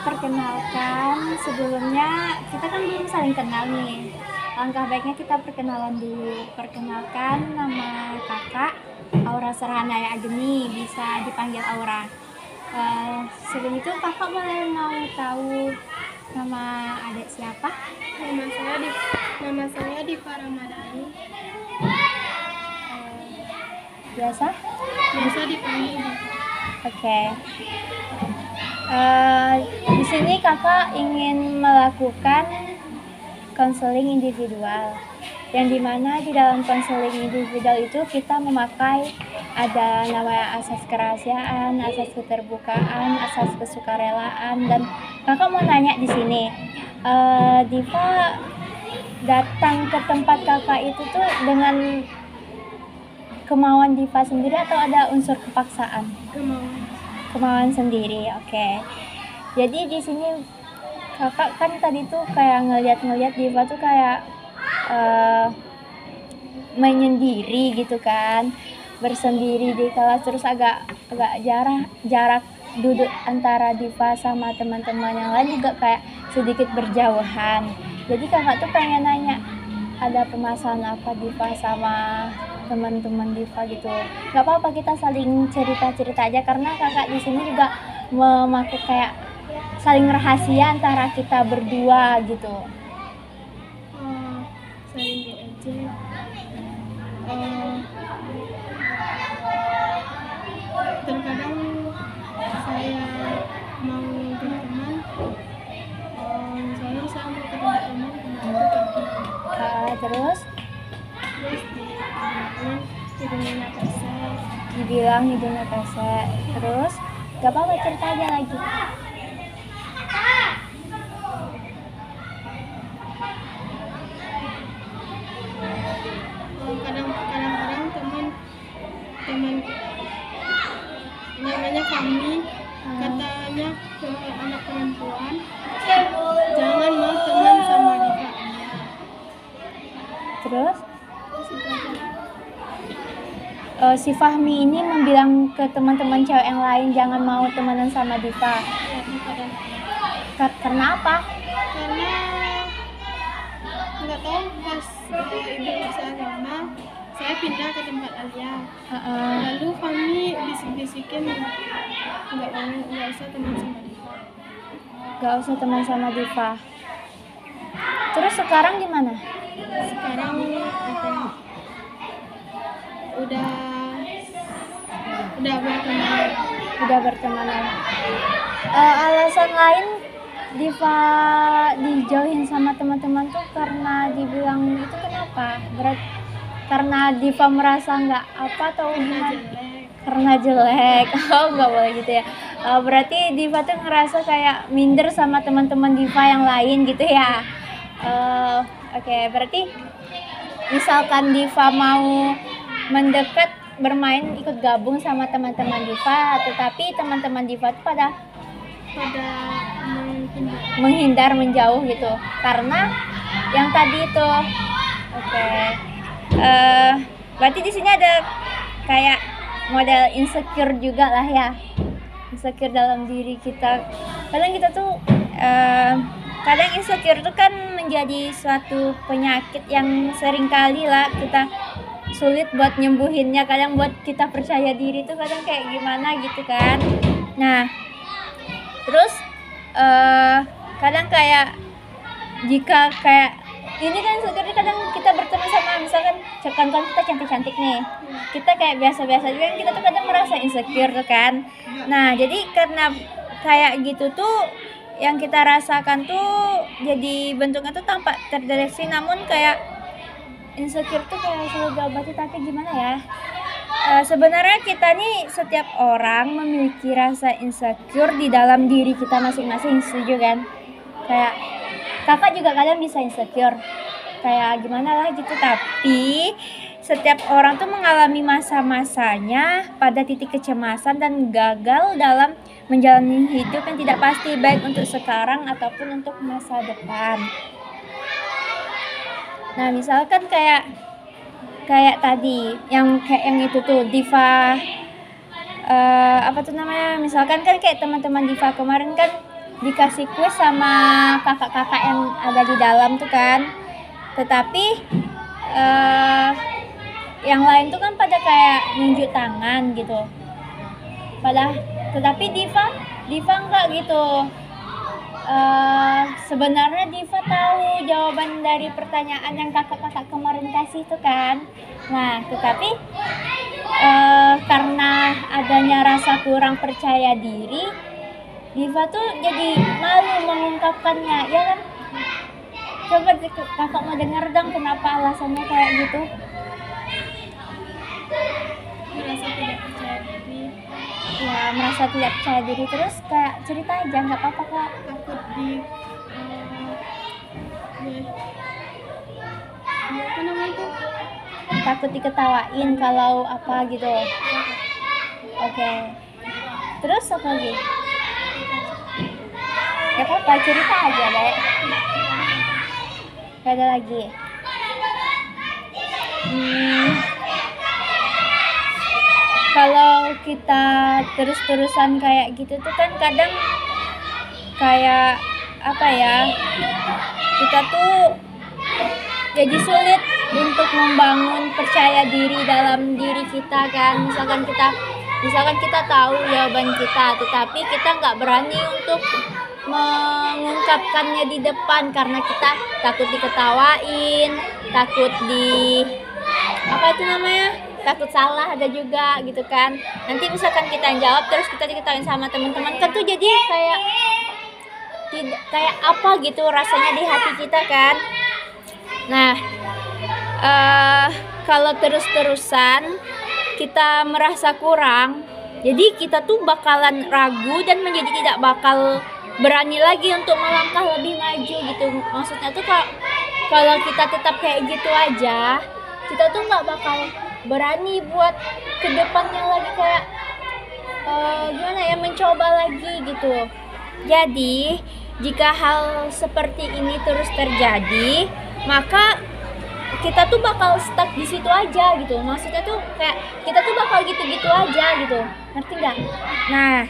perkenalkan, sebelumnya kita kan belum saling kenal nih. Langkah baiknya kita perkenalan dulu. Perkenalkan, nama kakak Aura Serhanaya Ageni, bisa dipanggil Aura. Sebelum itu kakak boleh mau tahu nama adik siapa? Nama saya Diva Ramadhani. Biasa? Biasa dipanggil Diva. Oke. Di sini kakak ingin melakukan konseling individual, yang dimana di dalam konseling individual itu kita memakai ada namanya asas kerahasiaan, asas keterbukaan, asas kesukarelaan. Dan kakak mau nanya di sini, Diva datang ke tempat kakak itu tuh dengan kemauan Diva sendiri atau ada unsur kepaksaan? Kemauan sendiri, oke. Jadi di sini kakak kan tadi tuh kayak ngeliat Diva tuh kayak menyendiri gitu kan, bersendiri di kelas, terus agak jarak duduk antara Diva sama teman-teman yang lain juga kayak sedikit berjauhan. Jadi kakak tuh pengen nanya, ada permasalahan apa Diva sama teman-teman Diva gitu? Gak apa-apa, kita saling cerita-cerita aja, karena kakak di sini juga memakai kayak saling rahasia antara kita berdua gitu. Saling diajak. Terkadang saya mau berteman, misalnya saya mau ketemu teman itu pergi. Terus hidungnya pesek. dibilang hidungnya pesek. Terus gak apa-apa, cerita aja lagi. Kadang-kadang teman namanya kami katanya ke anak perempuan, jangan mau teman sama Diva. Terus si Fahmi ini membilang ke teman-teman cewek yang lain jangan mau temenan sama Diva. Karena apa? Karena nggak tahu, pas ibu seagama saya pindah ke tempat Alia. Lalu kami bisik-bisikin nggak usah teman sama Diva. Gak usah teman sama Diva. Terus sekarang gimana? Sekarang udah bertemanan. Alasan lain Diva dijauhin sama teman-teman tuh karena dibilang itu kenapa? Karena Diva merasa nggak apa atau gimana? Karena jelek. Oh, nggak boleh gitu ya. Berarti Diva tuh ngerasa kayak minder sama teman-teman Diva yang lain gitu ya. Oke, berarti misalkan Diva mau mendekat, bermain, ikut gabung sama teman-teman Diva, tetapi teman-teman Diva tuh pada menghindar, menjauh gitu, karena yang tadi itu. Oke. Berarti di sini ada kayak model insecure juga lah ya, insecure dalam diri kita. Kadang kita tuh kadang insecure itu kan menjadi suatu penyakit yang sering kali lah kita sulit buat nyembuhinnya. Kadang buat kita percaya diri tuh kadang kayak gimana gitu kan. Nah, terus kadang kayak jika kayak ini kan insecure, kadang kita bertemu sama misalkan kan kita cantik-cantik nih, kita kayak biasa-biasa juga, kita tuh kadang merasa insecure tuh kan. Nah, jadi karena kayak gitu tuh yang kita rasakan tuh jadi bentuknya tuh tampak terdeteksi, namun kayak insecure tuh kayak selalu diobati. Tapi gimana ya, sebenarnya kita nih, setiap orang memiliki rasa insecure di dalam diri kita masing-masing, setuju kan? Kayak kakak juga kadang bisa insecure kayak gimana lah gitu, tapi setiap orang tuh mengalami masa-masanya pada titik kecemasan dan gagal dalam menjalani hidup yang tidak pasti, baik untuk sekarang ataupun untuk masa depan. Nah, misalkan kayak tadi yang itu tuh Diva, apa tuh namanya, misalkan kan kayak teman-teman Diva kemarin kan dikasih kuis sama kakak-kakak yang ada di dalam tuh kan. Tetapi yang lain tuh kan pada kayak nunjuk tangan gitu. Tetapi Diva enggak gitu. Sebenarnya Diva tahu jawaban dari pertanyaan yang kakak-kakak kemarin kasih itu kan. Nah, tetapi karena adanya rasa kurang percaya diri, Diva tuh jadi malu mengungkapkannya, ya kan? Coba kakak mau denger dong kenapa alasannya kayak gitu. Merasa tidak percaya diri. Ya, merasa tidak percaya diri, terus kayak cerita aja, nggak apa-apa kak. Takut apa namanya itu? Takut diketawain kalau apa gitu. Oke. Terus apa lagi? Gak apa-apa, cerita aja deh. Gak ada lagi. Kalau kita terus-terusan kayak gitu tuh kan kadang kayak apa ya, kita tuh jadi sulit untuk membangun percaya diri dalam diri kita kan. Misalkan kita tahu jawaban kita, tetapi kita nggak berani untuk mengungkapkannya di depan karena kita takut diketawain, takut takut salah ada juga gitu kan. Nanti misalkan kita yang jawab terus kita diketawain sama teman-teman kan tuh jadi kayak apa gitu rasanya di hati kita kan. Nah, kalau terus-terusan kita merasa kurang, jadi kita tuh bakalan ragu dan menjadi tidak bakal berani lagi untuk melangkah lebih maju gitu. Maksudnya tuh kalau kita tetap kayak gitu aja, kita tuh nggak bakal berani buat kedepannya lagi kayak mencoba lagi gitu. Jadi jika hal seperti ini terus terjadi, maka kita tuh bakal stuck di situ aja gitu. Maksudnya tuh kayak kita tuh bakal gitu-gitu aja gitu. Ngerti nggak? Nah,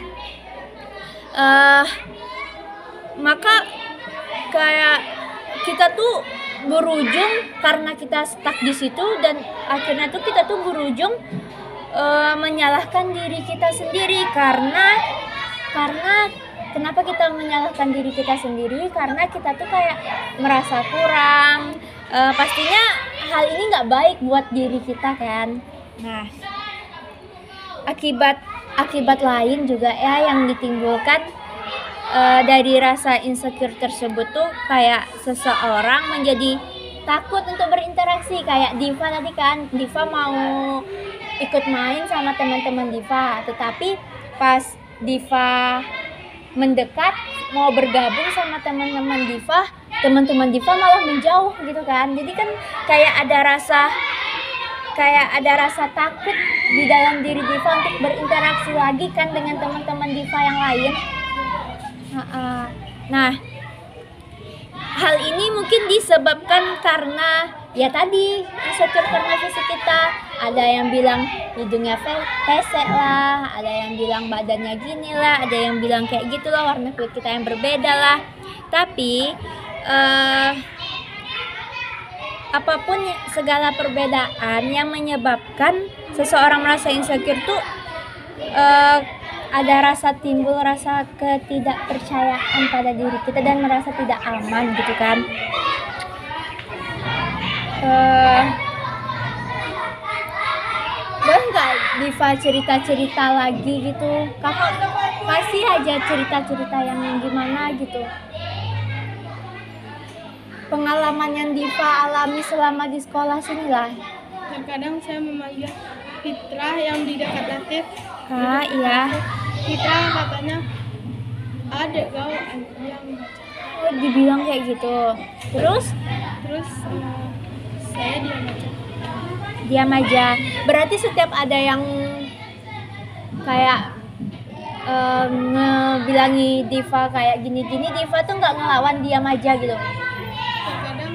maka kayak kita tuh berujung karena kita stuck di situ dan akhirnya tuh kita tuh berujung menyalahkan diri kita sendiri karena kenapa kita menyalahkan diri kita sendiri? Karena kita tuh kayak merasa kurang. Pastinya hal ini nggak baik buat diri kita kan. Nah, akibat lain juga ya yang ditimbulkan dari rasa insecure tersebut tuh kayak seseorang menjadi takut untuk berinteraksi. Kayak Diva tadi kan, Diva mau ikut main sama teman-teman Diva, tetapi pas Diva mendekat mau bergabung sama teman-teman Diva malah menjauh gitu kan. Jadi kan kayak ada rasa takut di dalam diri Diva untuk berinteraksi lagi kan dengan teman-teman Diva yang lain. Nah, hal ini mungkin disebabkan karena ya tadi insecure karena fisik kita. Ada yang bilang hidungnya pesek lah, ada yang bilang badannya gini lah, ada yang bilang kayak gitulah, warna kulit kita yang berbeda lah. Tapi apapun segala perbedaan yang menyebabkan seseorang merasa insecure tuh ada timbul rasa ketidakpercayaan pada diri kita dan merasa tidak aman gitu kan. Boleh nggak Diva cerita-cerita lagi gitu? Kakak kasih aja cerita-cerita yang gimana gitu. Pengalaman yang Diva alami selama di sekolah sini lah. Terkadang saya memanggil Fitra yang di dekat Latif. Iya. Fitra katanya ada kau yang dibilang kayak gitu. Terus saya diam aja. Berarti setiap ada yang kayak ngebilangi Diva kayak gini-gini, Diva tuh nggak ngelawan, diam aja gitu. Terkadang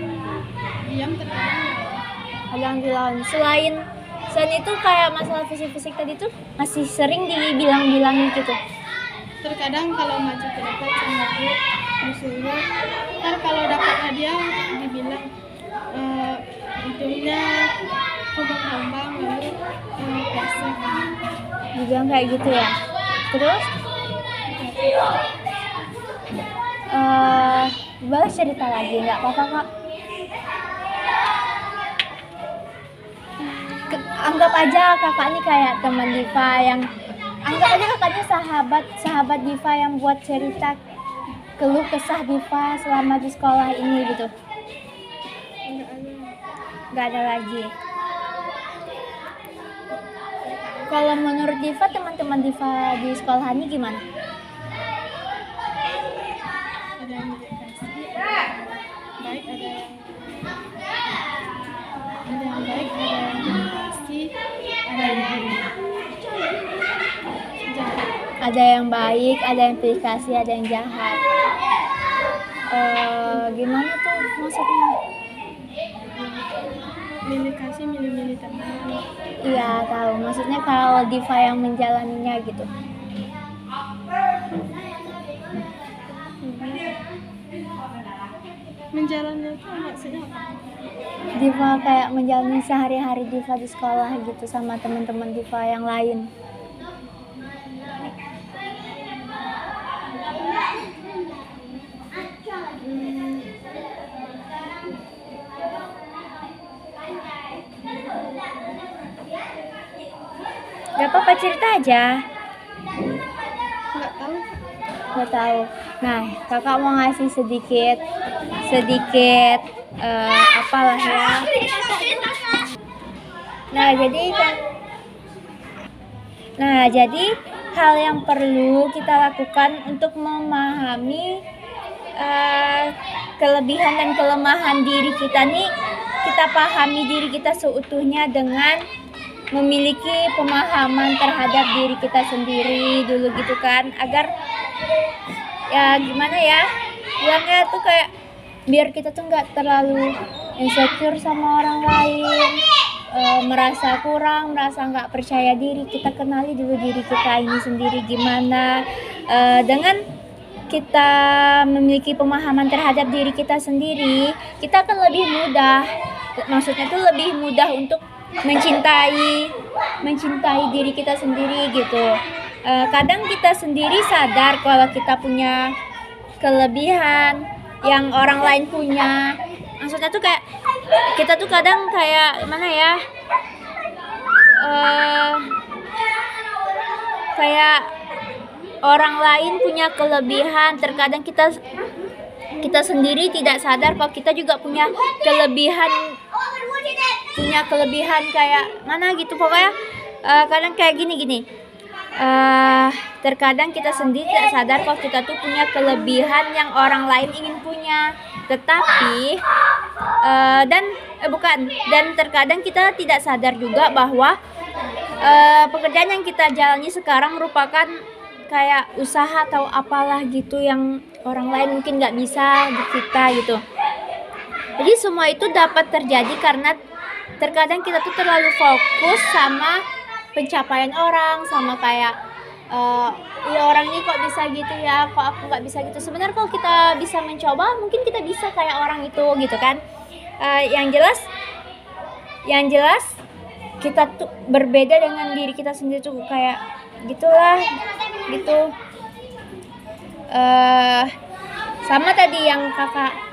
diam, terkadang dilawan. Selain itu kayak masalah fisik tadi tuh masih sering dibilang-bilangin gitu. terkadang kalau maju ke depan cemburu, disuruh. Ntar kalau dapat hadiah dibilang hidungnya kembang-kembang lalu pesek. Dibilang kayak gitu ya. Terus boleh cerita lagi nggak apa-apa kak? Anggap aja kakak ini kayak teman Diva yang anggap aja kakaknya sahabat Diva yang buat cerita keluh kesah Diva selama di sekolah ini gitu. Nggak ada lagi. Kalau menurut Diva, teman-teman Diva di sekolah ini gimana? Ada yang dikasih, baik, ada yang baik, ada yang dikasih, ada yang jahat. Ada yang baik, ada yang dikasih, ada yang jahat. Gimana tuh maksudnya? Milih kasih, milih teman. Iya tahu. Maksudnya kalau Diva yang menjalaninya gitu. Menjalani itu maksudnya apa? Diva kayak menjalani sehari-hari Diva di sekolah gitu sama teman-teman Diva yang lain. Gak apa-apa, cerita aja. Nggak tahu. Gak tahu. Nah, kakak mau ngasih sedikit apalah ya. Nah, jadi hal yang perlu kita lakukan untuk memahami kelebihan dan kelemahan diri kita nih, kita pahami diri kita seutuhnya dengan memiliki pemahaman terhadap diri kita sendiri dulu gitu kan, agar ya gimana ya bilangnya tuh kayak biar kita tuh nggak terlalu insecure sama orang lain, merasa kurang, merasa nggak percaya diri. Kita kenali dulu diri kita ini sendiri gimana. Dengan kita memiliki pemahaman terhadap diri kita sendiri, kita akan lebih mudah, maksudnya tuh lebih mudah untuk mencintai diri kita sendiri gitu. Kadang kita sendiri sadar kalau kita punya kelebihan yang orang lain punya. Maksudnya tuh kayak kita tuh kadang kayak gimana ya, kayak orang lain punya kelebihan, terkadang kita sendiri tidak sadar kalau kita juga punya kelebihan kayak mana gitu. Pokoknya kadang kayak gini. Terkadang kita sendiri tidak sadar kalau kita tuh punya kelebihan yang orang lain ingin punya, tetapi dan terkadang kita tidak sadar juga bahwa pekerjaan yang kita jalani sekarang merupakan kayak usaha atau apalah gitu yang orang lain mungkin nggak bisa di kita gitu. Jadi semua itu dapat terjadi karena terkadang kita tuh terlalu fokus sama pencapaian orang, sama kayak ya orang ini kok bisa gitu ya, kok aku nggak bisa gitu. Sebenarnya kalau kita bisa mencoba, mungkin kita bisa kayak orang itu gitu kan. Yang jelas kita tuh berbeda dengan diri kita sendiri tuh kayak gitulah gitu. Sama tadi yang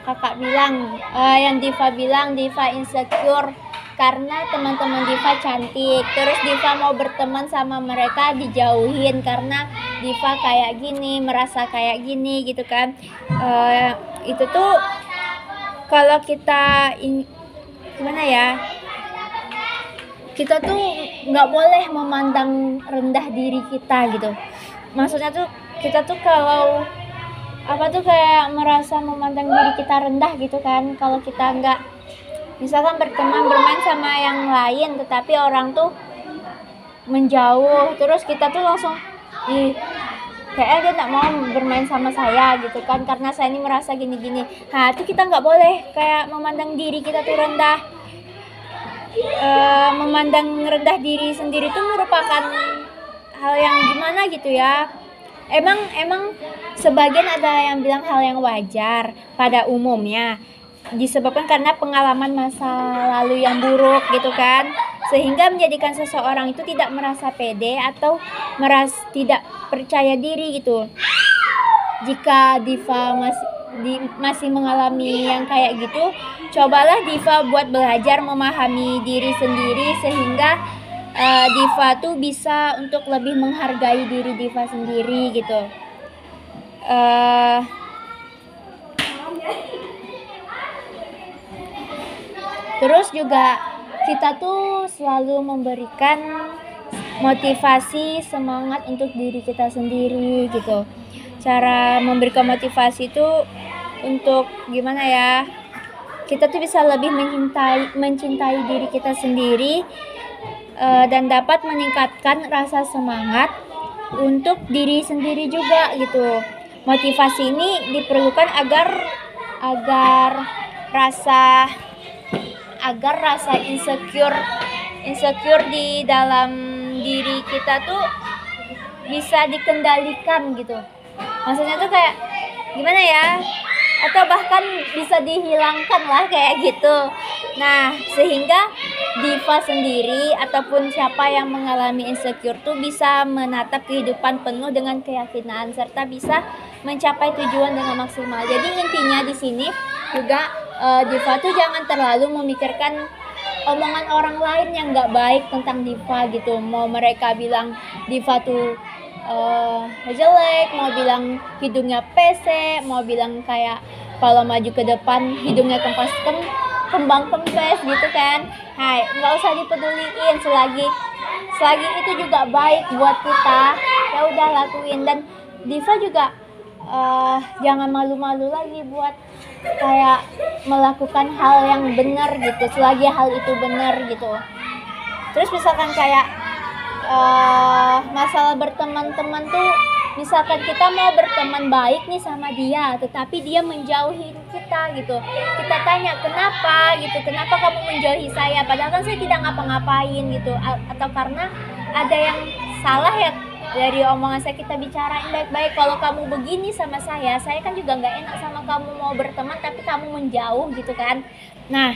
kakak bilang, yang Diva bilang, Diva insecure karena teman-teman Diva cantik, terus Diva mau berteman sama mereka dijauhin karena Diva kayak gini, merasa kayak gini gitu kan. Itu tuh kalau kita gimana ya, kita tuh nggak boleh memandang rendah diri kita gitu. Maksudnya tuh kita tuh kalau kayak merasa memandang diri kita rendah gitu kan, kalau kita nggak misalkan bermain sama yang lain tetapi orang tuh menjauh, terus kita tuh langsung kayaknya dia nggak mau bermain sama saya gitu kan karena saya ini merasa gini-gini. Nah itu kita nggak boleh kayak memandang diri kita tuh rendah. Memandang rendah diri sendiri itu merupakan hal yang gimana gitu ya, emang sebagian ada yang bilang hal yang wajar pada umumnya, disebabkan karena pengalaman masa lalu yang buruk gitu kan, sehingga menjadikan seseorang itu tidak merasa pede atau tidak percaya diri gitu. Jika Diva masih mengalami yang kayak gitu, cobalah Diva buat belajar memahami diri sendiri sehingga Diva tuh bisa untuk lebih menghargai diri Diva sendiri gitu. Terus juga kita tuh selalu memberikan motivasi, semangat untuk diri kita sendiri gitu. Cara memberikan motivasi itu untuk gimana ya? Kita tuh bisa lebih mencintai diri kita sendiri dan dapat meningkatkan rasa semangat untuk diri sendiri juga gitu. Motivasi ini diperlukan agar rasa insecure di dalam diri kita tuh bisa dikendalikan gitu. Maksudnya tuh kayak gimana ya, atau bahkan bisa dihilangkan lah kayak gitu. Nah, sehingga Diva sendiri ataupun siapa yang mengalami insecure tuh bisa menatap kehidupan penuh dengan keyakinan serta bisa mencapai tujuan dengan maksimal. Jadi intinya di sini juga Diva tuh jangan terlalu memikirkan omongan orang lain yang nggak baik tentang Diva gitu. Mau mereka bilang Diva tuh jelek, mau bilang hidungnya pesek, mau bilang kayak kalau maju ke depan hidungnya kembang kempes gitu kan. Hai, nggak usah dipeduliin selagi itu juga baik buat kita. Ya udah lakuin. Dan Diva juga jangan malu-malu lagi buat kayak melakukan hal yang benar gitu, selagi hal itu benar gitu. Terus misalkan kayak masalah berteman-teman tuh, misalkan kita mau berteman baik nih sama dia tetapi dia menjauhi kita gitu, kita tanya kenapa kamu menjauhi saya, padahal kan saya tidak ngapa-ngapain gitu, atau karena ada yang salah ya dari omongan saya, kita bicarain baik-baik. Kalau kamu begini sama saya kan juga nggak enak sama kamu, mau berteman tapi kamu menjauh gitu kan. Nah,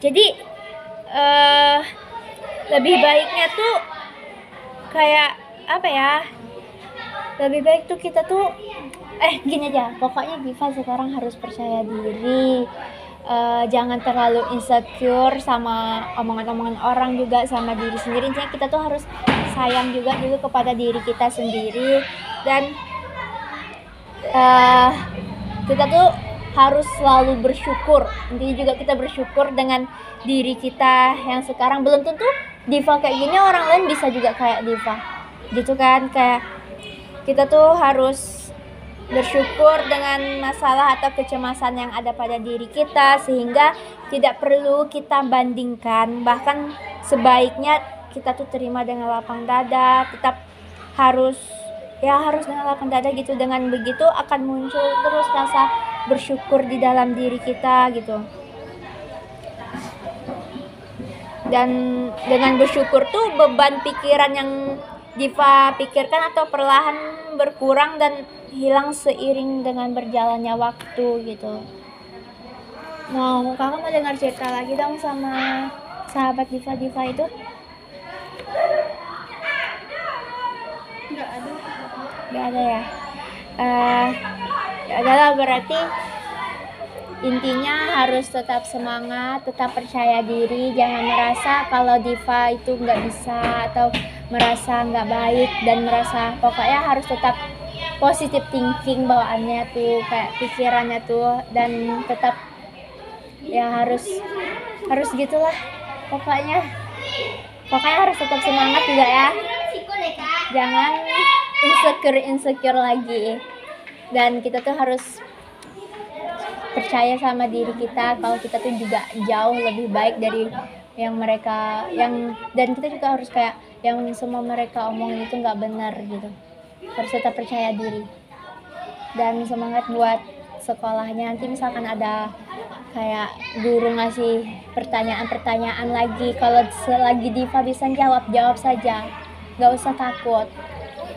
jadi lebih baiknya tuh kayak apa ya, lebih baik tuh kita tuh gini aja, pokoknya Diva sekarang harus percaya diri, jangan terlalu insecure sama omongan-omongan orang, juga sama diri sendiri. Intinya kita tuh harus sayang juga dulu kepada diri kita sendiri, dan kita tuh harus selalu bersyukur. Intinya juga kita bersyukur dengan diri kita yang sekarang. Belum tentu Diva kayak gini orang lain bisa juga kayak Diva gitu kan. Kayak kita tuh harus bersyukur dengan masalah atau kecemasan yang ada pada diri kita, sehingga tidak perlu kita bandingkan. Bahkan sebaiknya kita tuh terima dengan lapang dada, tetap harus dengan lapang dada gitu. Dengan begitu akan muncul terus rasa bersyukur di dalam diri kita gitu. Dan dengan bersyukur tuh beban pikiran yang Diva pikirkan atau perlahan berkurang dan hilang seiring dengan berjalannya waktu gitu. Kakak mau dengar cerita lagi dong sama sahabat Diva itu? Nggak ada ya. Ya adalah, berarti intinya harus tetap semangat, tetap percaya diri, jangan merasa kalau Diva itu nggak bisa atau merasa nggak baik, dan merasa pokoknya harus tetap positive thinking bawaannya tuh, kayak pikirannya tuh, dan tetap ya harus gitulah pokoknya harus tetap semangat juga ya, jangan insecure lagi. Dan kita tuh harus percaya sama diri kita kalau kita tuh juga jauh lebih baik dari yang mereka dan kita juga harus kayak yang semua mereka omongin itu nggak benar gitu. Harus tetap percaya diri dan semangat buat sekolahnya. Nanti misalkan ada kayak guru ngasih pertanyaan lagi, kalau selagi Diva bisa jawab saja, nggak usah takut.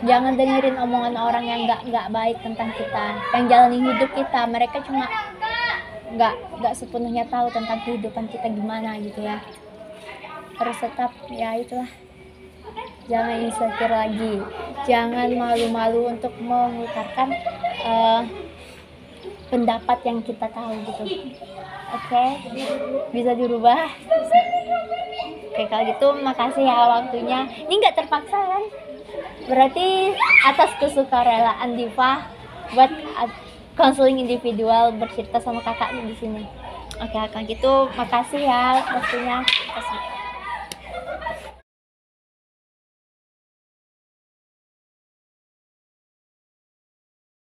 Jangan dengerin omongan orang yang nggak baik tentang kita, yang jalani hidup kita. Mereka cuma nggak sepenuhnya tahu tentang kehidupan kita gimana gitu ya. Harus tetap ya itulah, jangan insecure lagi, jangan malu-malu untuk mengutarakan pendapat yang kita tahu gitu. Oke, bisa dirubah. Oke, kalau gitu makasih ya waktunya. Ini nggak terpaksa kan? Berarti atas kesukarelaan Diva buat konseling individual bercerita sama kakaknya di sini. Oke, kalau gitu makasih ya waktunya. Makasih.